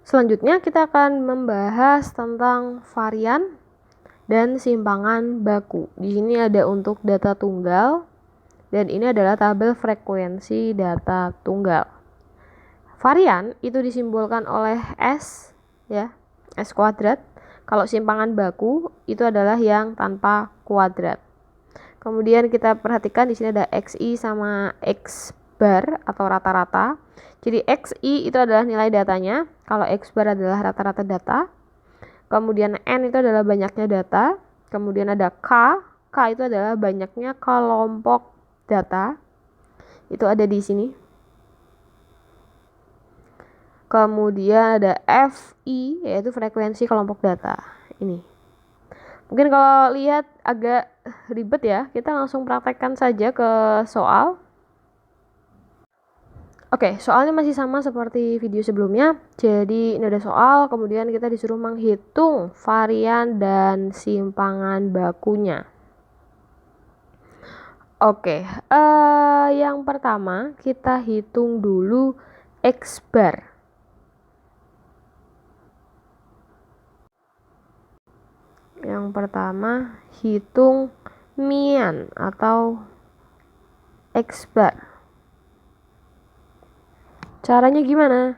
Selanjutnya kita akan membahas tentang varian dan simpangan baku. Di sini ada untuk data tunggal dan ini adalah tabel frekuensi data tunggal. Varian itu disimbolkan oleh S ya, S kuadrat. Kalau simpangan baku itu adalah yang tanpa kuadrat. Kemudian kita perhatikan di sini ada XI sama X bar atau rata-rata. Jadi XI itu adalah nilai datanya, kalau X bar adalah rata-rata data. Kemudian N itu adalah banyaknya data. Kemudian ada K itu adalah banyaknya kelompok data. Itu ada di sini. Kemudian ada FI, yaitu frekuensi kelompok data. Ini. Mungkin kalau lihat agak ribet ya, kita langsung praktekkan saja ke soal. Oke, soalnya masih sama seperti video sebelumnya. Jadi ini ada soal, kemudian kita disuruh menghitung varian dan simpangan bakunya. Oke, yang pertama kita hitung dulu X bar. Yang pertama hitung mian atau X bar. Caranya gimana?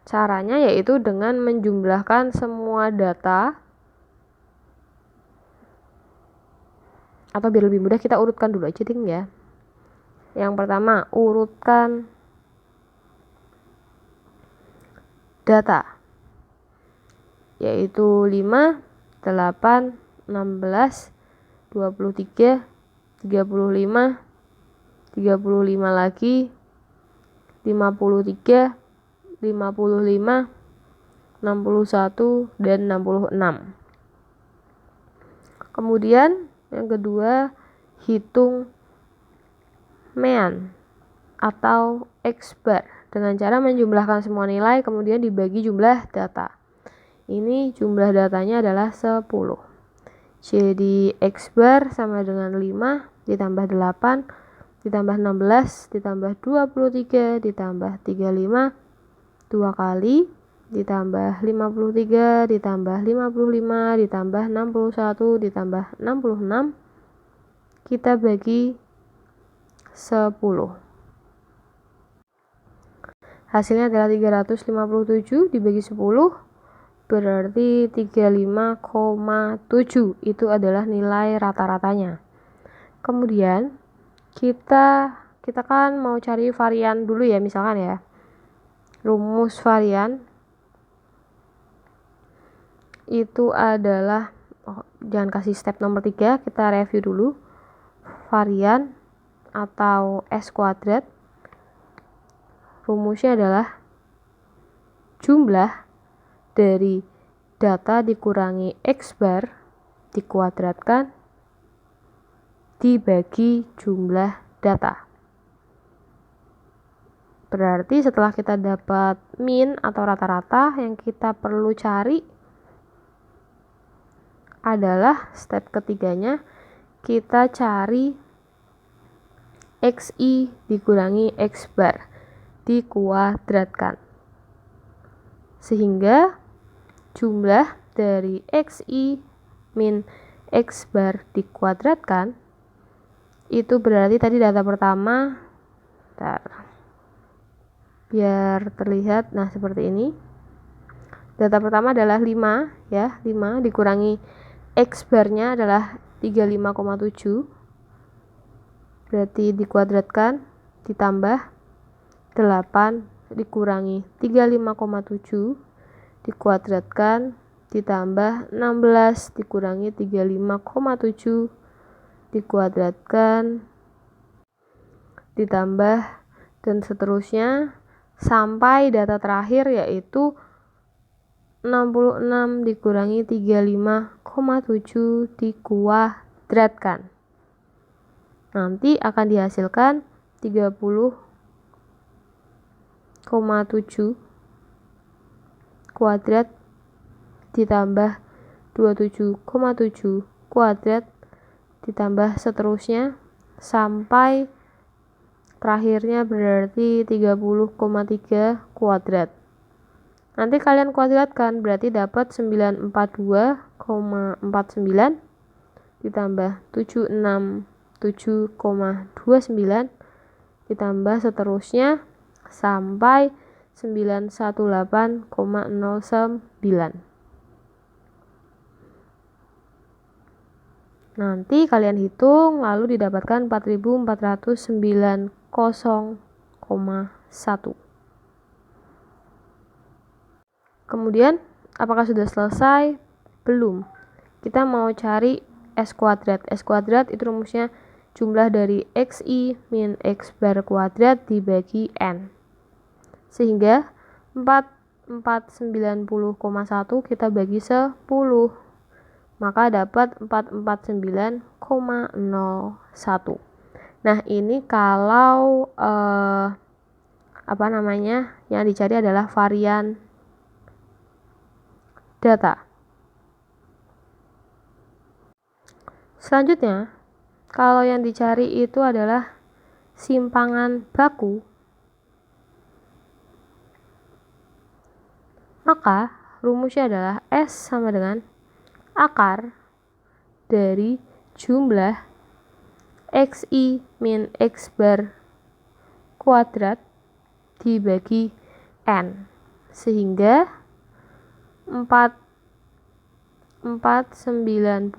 Caranya yaitu dengan menjumlahkan semua data, atau biar lebih mudah kita urutkan dulu aja ding ya. Yang pertama urutkan data, yaitu 5, 8, 16, 23, 35, 35 lagi, 53, 55, 61, dan 66. Kemudian yang kedua hitung mean atau X bar dengan cara menjumlahkan semua nilai kemudian dibagi jumlah data. Ini jumlah datanya adalah 10. Jadi X bar sama dengan 5 ditambah 8 ditambah 16 ditambah 23 ditambah 35 2 kali ditambah 53 ditambah 55 ditambah 61 ditambah 66 kita bagi 10. Hasilnya adalah 357 dibagi 10 berarti 35,7. Itu adalah nilai rata-ratanya. Kemudian kita kan mau cari varian dulu ya, misalkan ya. Rumus varian itu adalah jangan kasih step nomor 3, kita review dulu. Varian atau S kuadrat rumusnya adalah jumlah dari data dikurangi X bar dikuadratkan dibagi jumlah data. Berarti setelah kita dapat min atau rata-rata, yang kita perlu cari adalah step ketiganya, kita cari XI dikurangi X bar dikuadratkan. Sehingga jumlah dari XI min X bar dikuadratkan itu berarti tadi data pertama, biar terlihat, nah seperti ini. Data pertama adalah 5 ya, 5 dikurangi X barnya adalah 35,7 berarti dikuadratkan ditambah 8 dikurangi 35,7 dikuadratkan ditambah 16 dikurangi 35,7 dikuadratkan ditambah dan seterusnya sampai data terakhir yaitu 66 dikurangi 35,7 dikuadratkan. Nanti akan dihasilkan 30,7 kuadrat ditambah 27,7 kuadrat ditambah seterusnya sampai terakhirnya berarti 30,3 kuadrat. Nanti kalian kuadratkan, berarti dapat 942,49 ditambah 767,29 ditambah seterusnya sampai 918,09. Nanti kalian hitung lalu didapatkan 4490,1. Kemudian apakah sudah selesai? Belum. Kita mau cari S kuadrat. S kuadrat itu rumusnya jumlah dari XI min X bar kuadrat dibagi N. Sehingga 4490,1 kita bagi 10. Maka dapat 449,01. Nah, ini kalau yang dicari adalah varian data. Selanjutnya, kalau yang dicari itu adalah simpangan baku, maka rumusnya adalah S sama dengan akar dari jumlah XI min X bar kuadrat dibagi N. Sehingga 490,1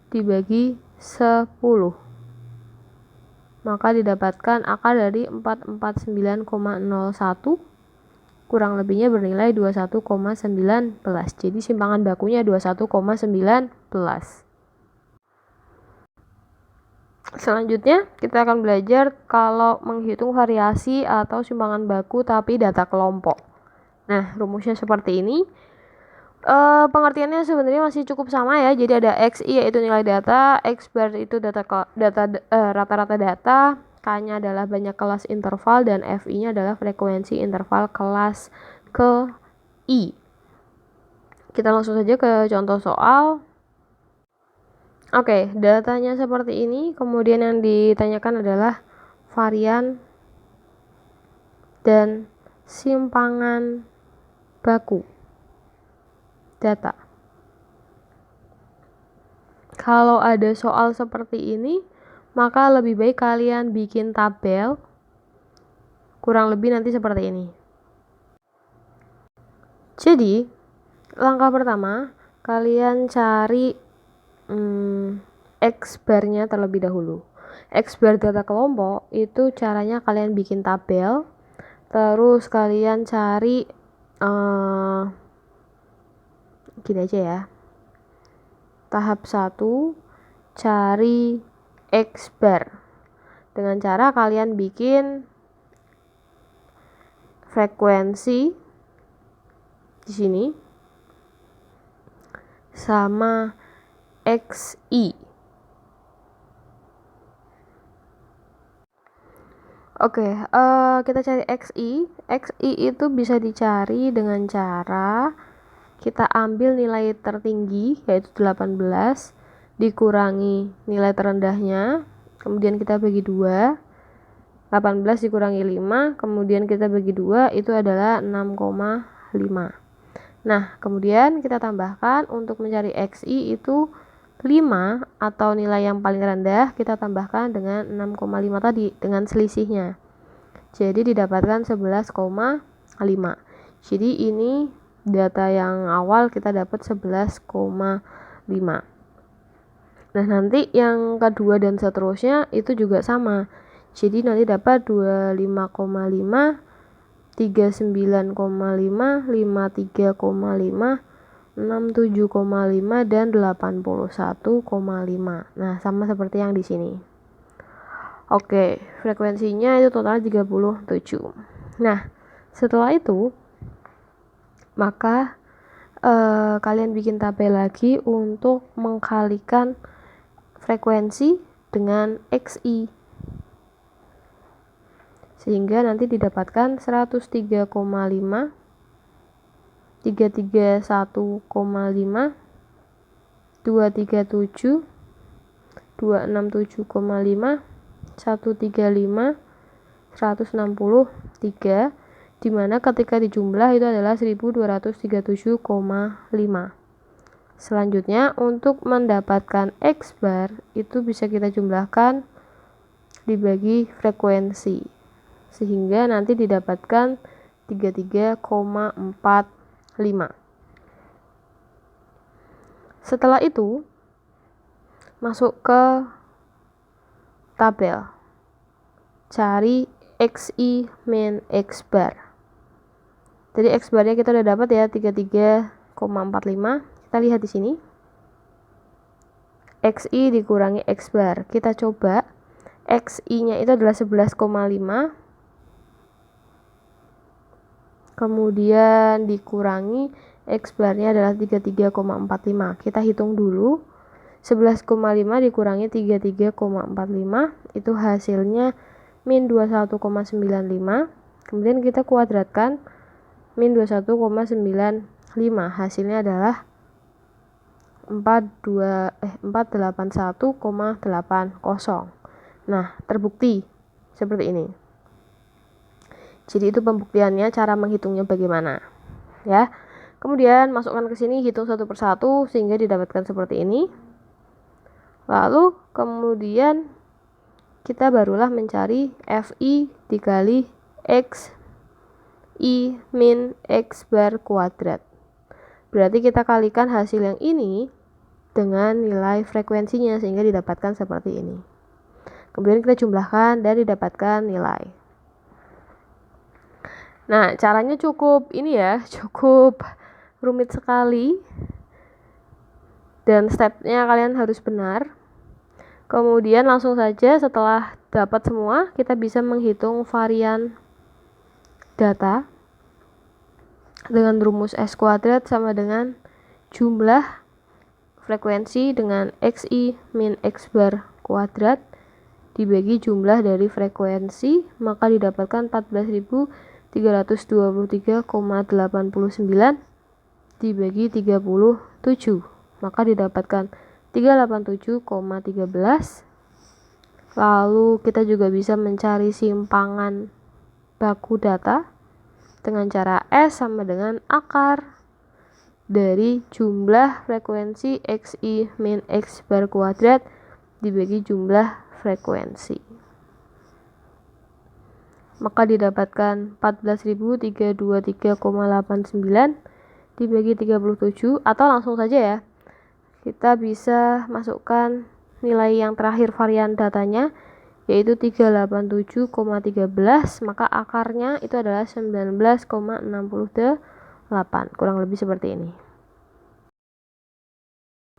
dibagi 10. Maka didapatkan akar dari 449,01 kurang lebihnya bernilai 21,19. Jadi simpangan bakunya 21,19. Selanjutnya kita akan belajar kalau menghitung variasi atau simpangan baku tapi data kelompok. Nah, rumusnya seperti ini. Pengertiannya sebenarnya masih cukup sama ya. Jadi ada XI yaitu nilai data, X bar itu rata-rata data, K-nya adalah banyak kelas interval, dan FI-nya adalah frekuensi interval kelas ke I. Kita langsung saja ke contoh soal. Oke, datanya seperti ini. Kemudian yang ditanyakan adalah varian dan simpangan baku data. Kalau ada soal seperti ini, maka lebih baik kalian bikin tabel kurang lebih nanti seperti ini. Jadi, langkah pertama, kalian cari X bar-nya terlebih dahulu. X bar data kelompok itu caranya kalian bikin tabel, terus kalian cari gini aja ya. Tahap 1, cari X bar. Dengan cara kalian bikin frekuensi di sini sama XI. Oke, kita cari XI. XI itu bisa dicari dengan cara kita ambil nilai tertinggi yaitu 18 dikurangi nilai terendahnya, kemudian kita bagi 2. 18 dikurangi 5, kemudian kita bagi 2, itu adalah 6,5. Nah, kemudian kita tambahkan untuk mencari XI itu 5 atau nilai yang paling rendah kita tambahkan dengan 6,5 tadi dengan selisihnya. Jadi didapatkan 11,5. Jadi ini data yang awal kita dapat 11,5. Nah, nanti yang kedua dan seterusnya itu juga sama. Jadi nanti dapat 25,5, 39,5, 53,5, 67,5 dan 81,5. Nah, sama seperti yang di sini. Oke, frekuensinya itu total 37. Nah, setelah itu maka kalian bikin tabel lagi untuk mengkalikan frekuensi dengan XI. Sehingga nanti didapatkan 103,5, 331,5, 237, 267,5, 135, 163 dimana ketika dijumlah itu adalah 1237,5. Selanjutnya untuk mendapatkan X bar itu bisa kita jumlahkan dibagi frekuensi sehingga nanti didapatkan 33,45. Setelah itu masuk ke tabel, cari XI min X bar. Jadi X barnya kita udah dapat ya 33,45. Kita lihat di sini. XI dikurangi X bar. Kita coba XI-nya itu adalah 11,5. Kemudian dikurangi X barnya adalah 33,45. Kita hitung dulu. 11,5 dikurangi 33,45 itu hasilnya min 21,95. Kemudian kita kuadratkan min 21,95, hasilnya adalah 481,80. Nah, terbukti seperti ini. Jadi itu pembuktiannya, cara menghitungnya bagaimana ya. Kemudian masukkan ke sini, hitung satu persatu sehingga didapatkan seperti ini. Lalu kemudian kita barulah mencari FI dikali X I min X bar kuadrat. Berarti kita kalikan hasil yang ini dengan nilai frekuensinya sehingga didapatkan seperti ini. Kemudian kita jumlahkan dan didapatkan nilai. Nah, caranya cukup ini ya, cukup rumit sekali. Dan stepnya kalian harus benar. Kemudian langsung saja setelah dapat semua, kita bisa menghitung varian data dengan rumus S kuadrat sama dengan jumlah frekuensi dengan XI min X bar kuadrat dibagi jumlah dari frekuensi, maka didapatkan 14.323,89 dibagi 37, maka didapatkan 387,13. Lalu kita juga bisa mencari simpangan baku data dengan cara S sama dengan akar dari jumlah frekuensi XI min X bar kuadrat dibagi jumlah frekuensi, maka didapatkan 14.323,89 dibagi 37. Atau langsung saja ya, kita bisa masukkan nilai yang terakhir varian datanya yaitu 387,13, maka akarnya itu adalah 19,68, kurang lebih seperti ini.